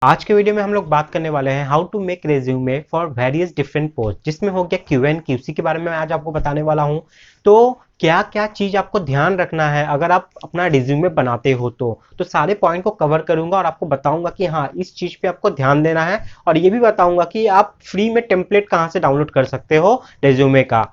आज के वीडियो में हम लोग बात करने वाले हैं how to make resume for various different post, जिसमें हो गया क्यू एंड क्यूसी के बारे में आज आपको बताने वाला हूं। तो क्या क्या चीज आपको ध्यान रखना है अगर आप अपना रिज्यूमे बनाते हो तो सारे पॉइंट को कवर करूंगा और आपको बताऊंगा कि हाँ इस चीज पे आपको ध्यान देना है। और ये भी बताऊंगा कि आप फ्री में टेम्पलेट कहाँ से डाउनलोड कर सकते हो रेज्यूमे का।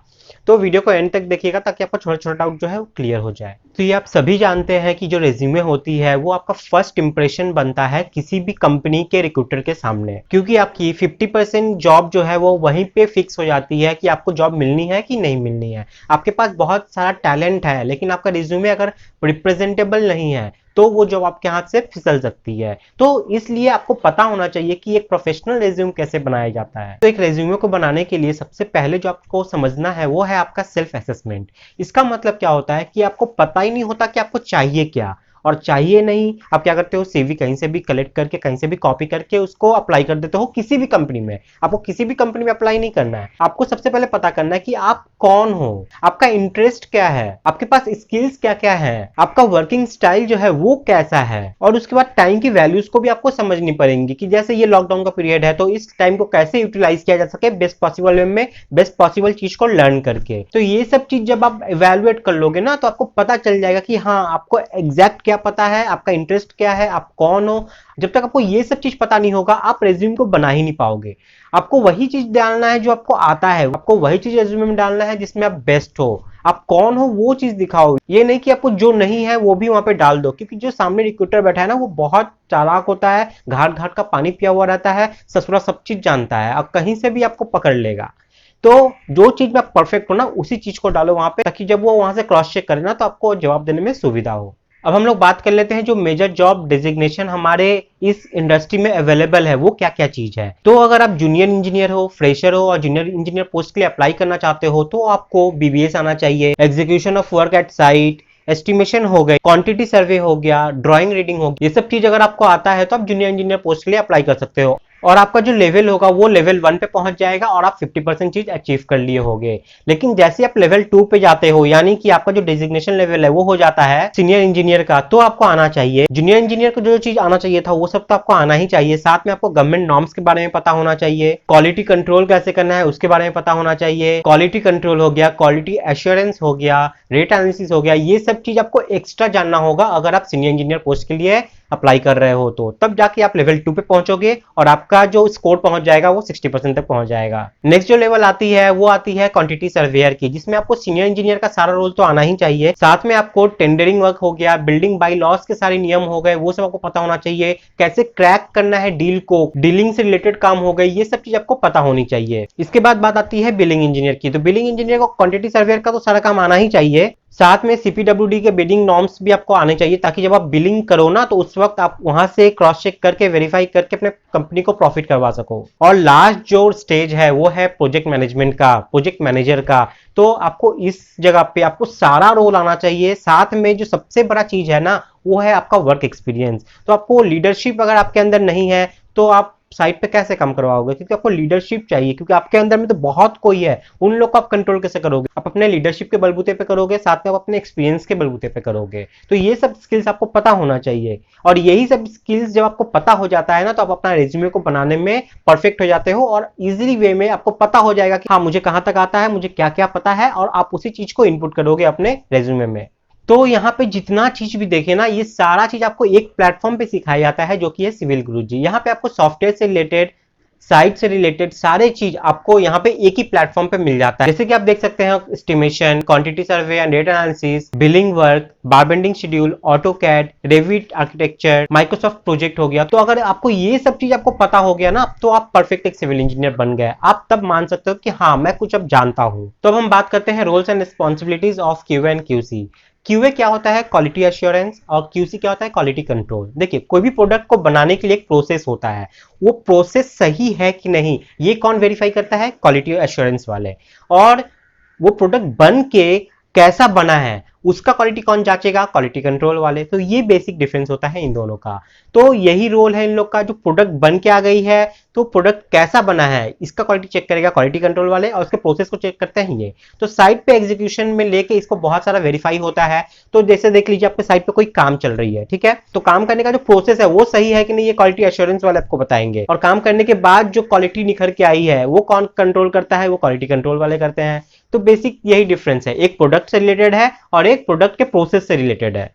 तो वीडियो को एंड तक देखिएगा ताकि आपका छोटा छोटा डाउट जो है वो क्लियर हो जाए। तो ये आप सभी जानते हैं कि जो रेज्यूमे होती है वो आपका फर्स्ट इंप्रेशन बनता है किसी भी कंपनी के रिक्रूटर के सामने, क्योंकि आपकी 50% जॉब जो है वो वहीं पे फिक्स हो जाती है कि आपको जॉब मिलनी है कि नहीं मिलनी है। आपके पास बहुत सारा टैलेंट है लेकिन आपका रिज्यूमे अगर रिप्रेजेंटेबल नहीं है तो वो जॉब आपके हाथ से फिसल सकती है। तो इसलिए आपको पता होना चाहिए कि एक प्रोफेशनल रेज्यूम कैसे बनाया जाता है। तो एक रेज्यूमे को बनाने के लिए सबसे पहले जो आपको समझना है वो है आपका सेल्फ असेसमेंट। इसका मतलब क्या होता है कि आपको पता ही नहीं होता कि आपको चाहिए क्या, और चाहिए नहीं आप क्या करते हो, सीवी कहीं से भी कलेक्ट करके कहीं से भी कॉपी करके उसको अप्लाई कर देते हो किसी भी कंपनी में। आपको किसी भी कंपनी में अप्लाई नहीं करना है, आपको सबसे पहले पता करना है कि आप कौन हो, आपका इंटरेस्ट क्या है, आपके पास स्किल्स क्या क्या है, आपका वर्किंग स्टाइल जो है वो कैसा है। और उसके बाद टाइम की वैल्यूज को भी आपको समझनी पड़ेंगी कि जैसे ये लॉकडाउन का पीरियड है तो इस टाइम को कैसे यूटिलाइज किया जा सके बेस्ट पॉसिबल वे में, बेस्ट पॉसिबल चीज को लर्न करके। तो ये सब चीज जब आप इवेलुएट कर लोगे ना तो आपको पता चल जाएगा कि हाँ आपको एग्जैक्ट क्या पता है, आपका इंटरेस्ट क्या है, आप कौन हो। जब तक आपको ये सब चीज पता नहीं होगा आप रेज्यूम को बना ही नहीं पाओगे। आपको वही चीज डालना है जो आपको आता है, आपको वही चीज रेज्यूमे में डालना है जिसमें आप बेस्ट हो, आप कौन हो वो चीज दिखाओ। ये नहीं कि आपको जो नहीं है वो भी वहां पे डाल दो, क्योंकि जो सामने रिक्रूटर बैठा है ना वो बहुत चालाक होता है, घाट घाट का पानी पिया हुआ रहता है, ससुरा सब चीज जानता है और कहीं से भी आपको पकड़ लेगा। तो जो चीज में आप परफेक्ट हो ना उसी चीज को डालो वहां पे, ताकि जब वो वहां से क्रॉस चेक करे ना तो आपको जवाब देने में सुविधा हो। अब हम लोग बात कर लेते हैं जो मेजर जॉब डिजिग्नेशन हमारे इस इंडस्ट्री में अवेलेबल है वो क्या क्या चीज है। तो अगर आप जूनियर इंजीनियर हो, फ्रेशर हो और जूनियर इंजीनियर पोस्ट के लिए अप्लाई करना चाहते हो तो आपको बीबीएस आना चाहिए, execution of work at site, estimation हो गए, क्वांटिटी सर्वे हो गया, ड्राइंग रीडिंग हो गया। ये सब चीज अगर आपको आता है तो आप जूनियर इंजीनियर पोस्ट के लिए अप्लाई कर सकते हो और आपका जो लेवल होगा वो लेवल 1 पे पहुंच जाएगा और आप 50% चीज अचीव कर लिए होगे। लेकिन जैसे आप लेवल 2 पे जाते हो यानी कि आपका जो डेजिग्नेशन लेवल है वो हो जाता है सीनियर इंजीनियर का, तो आपको आना चाहिए जूनियर इंजीनियर को जो चीज आना चाहिए था वो सब तो आपको आना ही चाहिए। साथ में आपको गवर्नमेंट नॉर्म्स के बारे में पता होना चाहिए, क्वालिटी कंट्रोल कैसे करना है उसके बारे में पता होना चाहिए, क्वालिटी कंट्रोल हो गया, क्वालिटी एश्योरेंस हो गया, रेट एनालिसिस हो गया। ये सब चीज आपको एक्स्ट्रा जानना होगा अगर आप सीनियर इंजीनियर पोस्ट के लिए अप्लाई कर रहे हो तो तब जाके आप लेवल 2 पे पहुंचोगे और आपका जो स्कोर पहुंच जाएगा वो 60% तक पहुंच जाएगा। नेक्स्ट जो लेवल आती है वो आती है क्वांटिटी सर्वेयर की, जिसमें आपको सीनियर इंजीनियर का सारा रोल तो आना ही चाहिए, साथ में आपको टेंडरिंग वर्क हो गया, बिल्डिंग बाई लॉस के सारे नियम हो गए वो सब आपको पता होना चाहिए, कैसे क्रैक करना है डील को, डीलिंग से रिलेटेड काम हो गए, ये सब चीज आपको पता होनी चाहिए। इसके बाद बात आती है बिलिंग इंजीनियर की। तो बिलिंग इंजीनियर को क्वांटिटी सर्वेयर का तो सारा काम आना ही चाहिए, साथ में सीपीडब्ल्यूडी के बिलिंग नॉर्म्स भी आपको आने चाहिए ताकि जब आप बिलिंग करो ना तो उस वक्त आप वहां से क्रॉस चेक करके वेरीफाई करके अपने कंपनी को प्रॉफिट करवा सको। और लास्ट जो स्टेज है वो है प्रोजेक्ट मैनेजमेंट का, प्रोजेक्ट मैनेजर का। तो आपको इस जगह पे आपको सारा रोल आना चाहिए, साथ में जो सबसे बड़ा चीज है ना वो है आपका वर्क एक्सपीरियंस। तो आपको लीडरशिप अगर आपके अंदर नहीं है तो आप साइट पे कैसे काम करवाओगे, क्योंकि आपको लीडरशिप चाहिए, क्योंकि आपके अंदर में तो बहुत कोई है, उन लोग को आप कंट्रोल कैसे करोगे, आप अपने लीडरशिप के बलबूते पे करोगे, साथ में आप अपने एक्सपीरियंस के बलबूते पे करोगे। तो ये सब स्किल्स आपको पता होना चाहिए और यही सब स्किल्स जब आपको पता हो जाता है ना तो आप अपना रेज्यूमे को बनाने में परफेक्ट हो जाते हो और इजीली वे में आपको पता हो जाएगा कि हाँ मुझे कहां तक आता है, मुझे क्या क्या पता है, और आप उसी चीज को इनपुट करोगे अपने रेज्यूमे में। तो यहाँ पे जितना चीज भी देखे ना ये सारा चीज आपको एक प्लेटफॉर्म पे सिखाया जाता है जो कि है सिविल गुरुजी। यहाँ पे आपको सॉफ्टवेयर से रिलेटेड, साइट से रिलेटेड सारे चीज आपको यहाँ पे एक ही प्लेटफॉर्म पे मिल जाता है। जैसे कि आप देख सकते हैं estimation, quantity survey and data analysis, billing work, bar bending schedule, AutoCAD, Revit architecture, Microsoft Project हो गया। तो अगर आपको ये सब चीज आपको पता हो गया ना तो आप परफेक्ट एक सिविल इंजीनियर बन गए, आप तब मान सकते हो कि हाँ मैं कुछ अब जानता हूँ। तो अब हम बात करते हैं roles and responsibilities of Q and QC. QA क्या होता है, क्वालिटी एश्योरेंस, और क्यूसी क्या होता है, क्वालिटी कंट्रोल। देखिए कोई भी प्रोडक्ट को बनाने के लिए एक प्रोसेस होता है, वो प्रोसेस सही है कि नहीं ये कौन वेरीफाई करता है, क्वालिटी एश्योरेंस वाले। और वो प्रोडक्ट बन के कैसा बना है उसका क्वालिटी कौन जांचेगा? क्वालिटी कंट्रोल वाले। तो ये बेसिक डिफरेंस होता है इन दोनों का। तो यही रोल है इन लोग का। जो प्रोडक्ट बन के आ गई है, तो प्रोडक्ट कैसा बना है इसका क्वालिटी चेक करेगा क्वालिटी कंट्रोल वाले, और उसके प्रोसेस को चेक करते हैं ये। तो साइट पे एग्जीक्यूशन में लेके इसको बहुत सारा वेरीफाई होता है। तो जैसे देख लीजिए आपके साइट पे कोई काम चल रही है, ठीक है, तो काम करने का जो प्रोसेस है वो सही है कि नहीं, ये क्वालिटी एश्योरेंस वाले आपको बताएंगे। और काम करने के बाद जो क्वालिटी निखर के आई है वो कौन कंट्रोल करता है? वो क्वालिटी कंट्रोल वाले करते हैं। तो बेसिक यही डिफरेंस है, एक प्रोडक्ट से रिलेटेड है और एक प्रोडक्ट के प्रोसेस से रिलेटेड है।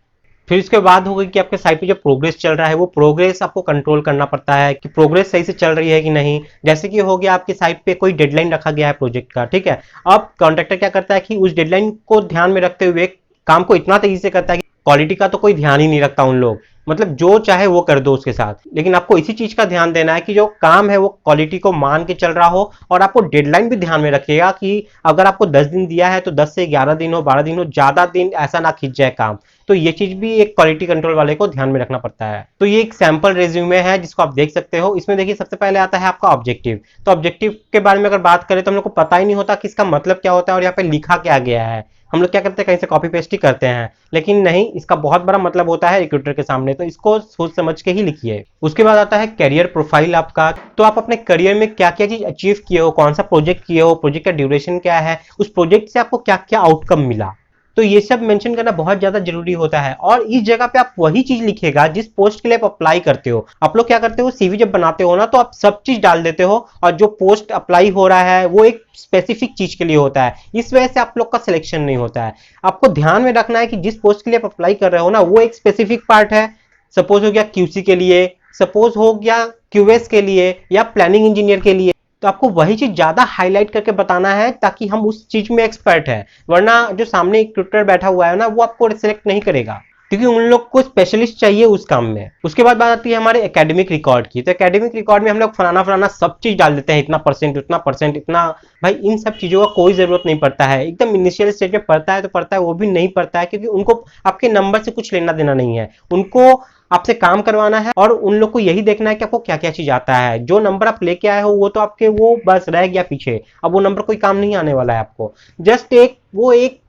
फिर इसके बाद होगा कि आपके साइट पे जो प्रोग्रेस चल रहा है वो प्रोग्रेस आपको कंट्रोल करना पड़ता है कि प्रोग्रेस सही से चल रही है कि नहीं। जैसे कि हो गया आपकी साइट पे कोई डेडलाइन रखा गया है प्रोजेक्ट का, ठीक है, अब कॉन्ट्रैक्टर क्या करता है कि उस डेडलाइन को ध्यान में रखते हुए काम को इतना तेजी से करता है कि क्वालिटी का तो कोई ध्यान ही नहीं रखता उन लोग, मतलब जो चाहे वो कर दो उसके साथ। लेकिन आपको इसी चीज का ध्यान देना है कि जो काम है वो क्वालिटी को मान के चल रहा हो, और आपको डेडलाइन भी ध्यान में रखिएगा कि अगर आपको 10 दिन दिया है तो 10 से 11 दिन हो, 12 दिन हो, ज्यादा दिन ऐसा ना खींच जाए काम। तो ये चीज भी एक क्वालिटी कंट्रोल वाले को ध्यान में रखना पड़ता है। तो ये एक सैंपल रेज्यूमे है जिसको आप देख सकते हो। इसमें देखिए सबसे पहले आता है आपका ऑब्जेक्टिव। तो ऑब्जेक्टिव के बारे में अगर बात करें तो हम लोग को पता ही नहीं होता कि इसका मतलब क्या होता है और यहाँ पे लिखा क्या गया है। हम लोग क्या करते हैं, कहीं से कॉपी पेस्ट ही करते हैं, लेकिन नहीं, इसका बहुत बड़ा मतलब होता है रिक्रूटर के सामने। तो इसको सोच समझ के ही लिखिए। उसके बाद आता है करियर प्रोफाइल आपका। तो आप अपने करियर में क्या क्या चीज अचीव किए हो, कौन सा प्रोजेक्ट किए हो, प्रोजेक्ट का ड्यूरेशन क्या है, उस प्रोजेक्ट से आपको क्या क्या आउटकम मिला। तो ये सब मेंशन करना बहुत ज्यादा जरूरी होता है। और इस जगह पे आप वही चीज लिखेगा जिस पोस्ट के लिए आप अप्लाई करते हो। आप लोग क्या करते हो, सीवी जब बनाते हो ना तो आप सब चीज डाल देते हो, और जो पोस्ट अप्लाई हो रहा है वो एक स्पेसिफिक चीज के लिए होता है। इस वजह से आप लोग का सिलेक्शन नहीं होता है। आपको ध्यान में रखना है कि जिस पोस्ट के लिए आप अप्लाई कर रहे हो ना वो एक स्पेसिफिक पार्ट है। सपोज हो गया क्यूसी के लिए, सपोज हो गया क्यूएस के लिए, या प्लानिंग इंजीनियर के लिए। तो आपको वही चीज ज्यादा हाईलाइट करके बताना है ताकि हम उस चीज में एक्सपर्ट है। वरना जो सामने एक ट्यूटर बैठा हुआ है ना वो आपको सिलेक्ट नहीं करेगा, क्योंकि उन लोग को स्पेशलिस्ट चाहिए उस काम में। उसके बाद बात आती है हमारे एकेडमिक रिकॉर्ड की। तो एकेडमिक रिकॉर्ड में हम लोग फलाना फलाना सब चीज डाल देते हैं, इतना परसेंट, उतना परसेंट, इतना। भाई इन सब चीजों का कोई जरूरत नहीं पड़ता है। एकदम इनिशियल स्टेज में पड़ता है तो पड़ता है, वो भी नहीं पड़ता है, क्योंकि उनको आपके नंबर से कुछ लेना देना नहीं है। उनको आपसे काम करवाना है, और उन लोग को यही देखना है कि आपको क्या क्या चीज आता है। जो नंबर आप लेके आए हो वो तो आपके वो बस रह गया पीछे, अब वो नंबर कोई काम नहीं आने वाला है आपको। जस्ट एक वो एक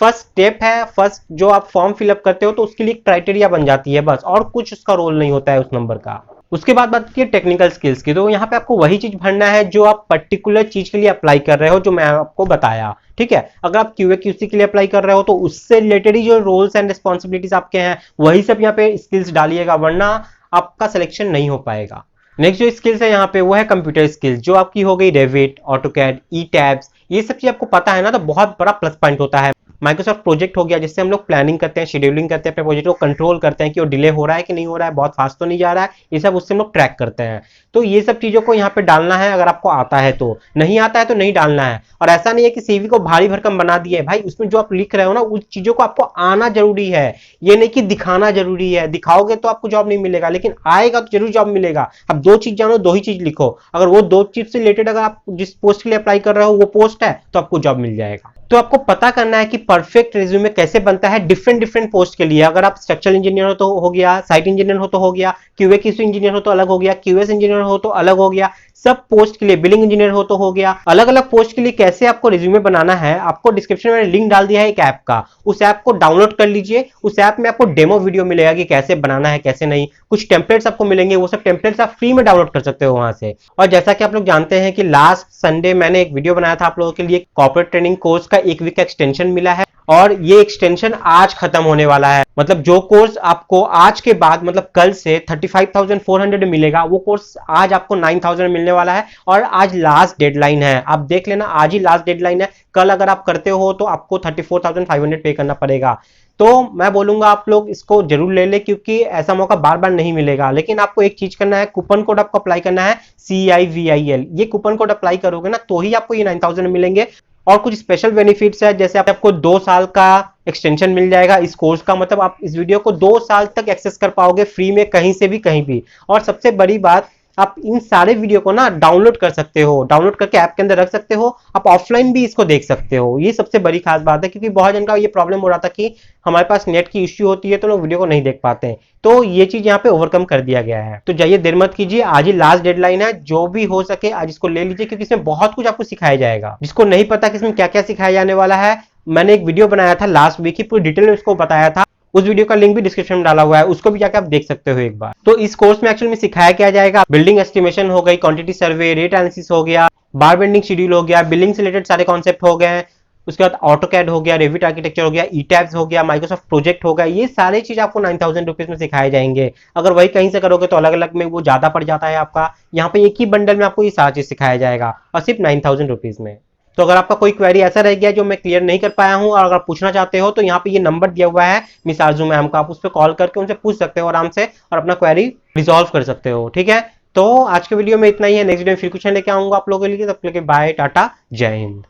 फर्स्ट स्टेप है। फर्स्ट जो आप फॉर्म फिलअप करते हो तो उसके लिए क्राइटेरिया बन जाती है बस, और कुछ उसका रोल नहीं होता है उस नंबर का। उसके बाद बात की टेक्निकल स्किल्स की। तो यहाँ पे आपको वही चीज भरना है जो आप पर्टिकुलर चीज के लिए अप्लाई कर रहे हो, जो मैं आपको बताया, ठीक है। अगर आप क्यूए क्यूसी के लिए अप्लाई कर रहे हो तो उससे रिलेटेड ही जो रोल्स एंड रिस्पॉन्सिबिलिटीज आपके हैं वही सब यहाँ पे स्किल्स डालिएगा, वरना आपका सिलेक्शन नहीं हो पाएगा। नेक्स्ट जो स्किल्स है यहाँ पे वो है कंप्यूटर स्किल्स, जो आपकी हो गई रेविट, ऑटोकैड, ई टैब्स। ये सब चीज आपको पता है ना तो बहुत बड़ा प्लस पॉइंट होता है। माइक्रोसॉफ्ट प्रोजेक्ट हो गया, जिससे हम लोग प्लानिंग करते हैं, शेड्यूलिंग करते हैं, अपने प्रोजेक्ट को कंट्रोल करते हैं कि वो डिले हो रहा है कि नहीं हो रहा है, बहुत फास्ट तो नहीं जा रहा है, ये सब उससे हम लोग ट्रैक करते हैं। तो ये सब चीजों को यहाँ पे डालना है अगर आपको आता है तो। नहीं आता है तो नहीं डालना है। और ऐसा नहीं है कि सीवी को भारी भरकम बना दिए, भाई उसमें जो आप लिख रहे हो ना उस चीजों को आपको आना जरूरी है। ये नहीं कि दिखाना जरूरी है। दिखाओगे तो आपको जॉब नहीं मिलेगा, लेकिन आएगा तो जरूर जॉब मिलेगा। अब दो चीज जानो, दो ही चीज लिखो। अगर वो दो चीज से रिलेटेड अगर आप जिस पोस्ट के लिए अप्लाई कर रहे हो वो पोस्ट है तो आपको जॉब मिल जाएगा। तो आपको पता करना है कि परफेक्ट रिज्यूमे कैसे बनता है डिफरेंट डिफरेंट पोस्ट के लिए। अगर आप स्ट्रक्चरल इंजीनियर हो तो हो गया, साइट इंजीनियर हो तो हो गया, क्यूए क्यूसी इंजीनियर हो तो अलग हो गया, क्यूएस इंजीनियर हो तो अलग हो गया, सब पोस्ट के लिए, बिलिंग इंजीनियर हो तो हो गया। अलग अलग पोस्ट के लिए कैसे आपको रिज्यूमे बनाना है, आपको डिस्क्रिप्शन में लिंक डाल दिया है एक ऐप का, उस ऐप को डाउनलोड कर लीजिए। उस ऐप में आपको डेमो वीडियो मिलेगा कि कैसे बनाना है कैसे नहीं। कुछ टेम्पलेट्स आपको मिलेंगे, वो सब टेम्पलेट्स आप फ्री में डाउनलोड कर सकते हो वहां से। और जैसा कि आप लोग जानते हैं कि लास्ट संडे मैंने एक वीडियो बनाया था आप लोगों के लिए, कॉर्पोरेट ट्रेनिंग कोर्स का 1 वीक का एक्सटेंशन मिला है, और ये एक्सटेंशन आज खत्म होने वाला है। मतलब जो कोर्स आपको आज के बाद मतलब कल से 35,400 मिलेगा, वो कोर्स आज आपको 9,000 मिलने वाला है। और आज लास्ट डेडलाइन है, आप देख लेना, आज ही लास्ट डेडलाइन है। कल अगर आप करते हो तो आपको 34,500 पे करना पड़ेगा। तो मैं बोलूंगा आप लोग इसको जरूर ले ले, क्योंकि ऐसा मौका बार बार नहीं मिलेगा। लेकिन आपको एक चीज करना है, कूपन कोड आपको अप्लाई करना है CIVIL। ये कूपन कोड अप्लाई करोगे ना तो ही आपको ये 9,000 मिलेंगे। और कुछ स्पेशल बेनिफिट्स है, जैसे आपको 2 साल का एक्सटेंशन मिल जाएगा इस कोर्स का। मतलब आप इस वीडियो को 2 साल तक एक्सेस कर पाओगे फ्री में, कहीं से भी कहीं भी। और सबसे बड़ी बात, आप इन सारे वीडियो को ना डाउनलोड कर सकते हो, डाउनलोड करके ऐप के अंदर रख सकते हो। आप ऑफलाइन भी इसको देख सकते हो। ये सबसे बड़ी खास बात है, क्योंकि बहुत जन का ये प्रॉब्लम हो रहा था कि हमारे पास नेट की इश्यू होती है तो लोग वीडियो को नहीं देख पाते हैं। तो ये चीज यहाँ पे ओवरकम कर दिया गया है। तो जाइए, देर मत कीजिए, आज ही लास्ट डेडलाइन है। जो भी हो सके आज इसको ले लीजिए, क्योंकि इसमें बहुत कुछ आपको सिखाया जाएगा। जिसको नहीं पता कि इसमें क्या क्या सिखाया जाने वाला है, मैंने एक वीडियो बनाया था लास्ट वीक ही, पूरी डिटेल में उसको बताया था। उस वीडियो का लिंक भी डिस्क्रिप्शन में डाला हुआ है, उसको भी जाकर आप देख सकते हो एक बार। तो इस कोर्स में एक्चुअली में सिखाया क्या जाएगा, बिल्डिंग एस्टिमेशन हो गई, क्वांटिटी सर्वे, रेट एनालिसिस हो गया, बार बेंडिंग शेड्यूल हो गया, बिल्डिंग से रिलेटेड सारे कॉन्सेप्ट हो गए, उसके बाद ऑटोकैड हो गया, रेविट आर्किटेक्चर हो गया, ई टैब्स हो गया, माइक्रोसॉफ्ट प्रोजेक्ट हो गया। ये सारे चीज आपको 9,000 रुपीज में सिखाए जाएंगे। अगर वही कहीं से करोगे तो अलग अलग में वो ज्यादा पड़ जाता है आपका। यहाँ पे एक ही बंडल में आपको ये सारा चीज सिखाया जाएगा और सिर्फ 9,000 रुपीज में। तो अगर आपका कोई क्वेरी ऐसा रह गया जो मैं क्लियर नहीं कर पाया हूं और अगर पूछना चाहते हो, तो यहाँ पे ये नंबर दिया हुआ है मिस आरजू मैम का, आप उस पर कॉल करके उनसे पूछ सकते हो आराम से और अपना क्वेरी रिजॉल्व कर सकते हो। ठीक है, तो आज के वीडियो में इतना ही है। नेक्स्ट वीडियो में फिर कुछ लेके आऊंगा आप लोगों के लिए। तब तक के लिए बाय, टाटा, जय हिंद।